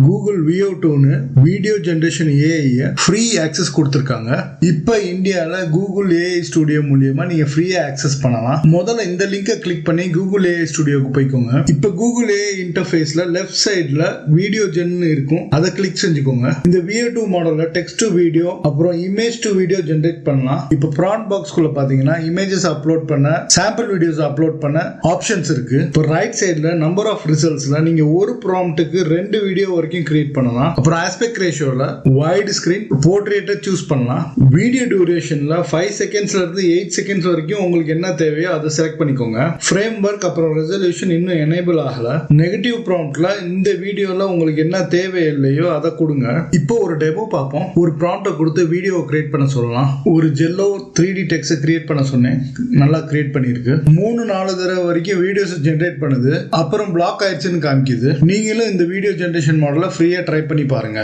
Google VO2னு video generation AI free access கொடுத்திருக்காங்க. இப்ப இந்தியால கூகுள் ஏஐ ஸ்டுடியோ மூலியமா நீங்க ஃப்ரீயா ஆக்சஸ் பண்ணலாம். முதல்ல இந்த லிங்கை கிளிக் பண்ணி கூகுள் ஏஐ ஸ்டுடியோக்கு போய்க்கோங்க. இப்ப கூகுள் ஏஐ இன்டர்ஃபேஸ்ல லெஃப்ட் சைடுல வீடியோ ஜென் இருக்கும், அதை கிளிக் செஞ்சுக்கோங்க. இந்த VO2 மாடல்ல டெக்ஸ்ட் டு வீடியோ அப்புறம் இமேஜ் டு வீடியோ ஜெனரேட் பண்ணலாம். இப்ப ப்ராம்ப்ட் பாக்ஸ்குள்ள பாத்தீங்கன்னா இமேஜஸ் அப்லோட் பண்ண, சாம்பிள் வீடியோஸ் அப்லோட் பண்ண ஆப்ஷன்ஸ் இருக்கு. இப்போ ரைட் சைடுல நம்பர் ஆஃப் ரிசல்ட்ஸ்ல நீங்க ஒரு ப்ராம்ப்ட்டுக்கு 2 வீடியோ வரைக்கும் கிரியேட் பண்ணலாம். அப்புறம் ஆஸ்பெக்ட் ரேஷியோல வைட் ஸ்கிரீன் போர்ட்ரேட்டை சூஸ் பண்ணலாம். வீடியோ டியூரேஷன்ல 5 செகண்ட்ஸ்ல இருந்து 8 செகண்ட்ஸ் வரைக்கும் உங்களுக்கு என்ன தேவையோ அதை செலக்ட் பண்ணிக்கோங்க. ஃப்ரேம் ஒர்க் அப்புறம் ரெசல்யூஷன் இன்னும் எனேபிள் ஆகல. நெகட்டிவ் ப்ராம்ப்ட்ல இந்த வீடியோல உங்களுக்கு என்ன தேவை இல்லையோ அதை கொடுங்க. இப்போ ஒரு டெமோ பார்ப்போம். ஒரு ப்ராம்ப்ட்டை கொடுத்து வீடியோ கிரியேட் பண்ண சொல்லலாம். ஒரு ஜெல்லோ 3D டெக்ஸ்ட் கிரியேட் பண்ண சொன்னேன், நல்லா கிரியேட் பண்ணிருக்கு. 3-4 தடவை வரைக்கும் வீடியோஸ் ஜெனரேட் பண்ணுது, அப்புறம் பிளாக் ஆயிடுச்சுன்னு காமிக்குது. நீங்களும் இந்த வீடியோ ஜெனரேஷன் மாடலை ஃப்ரீயா ட்ரை பண்ணி பாருங்க.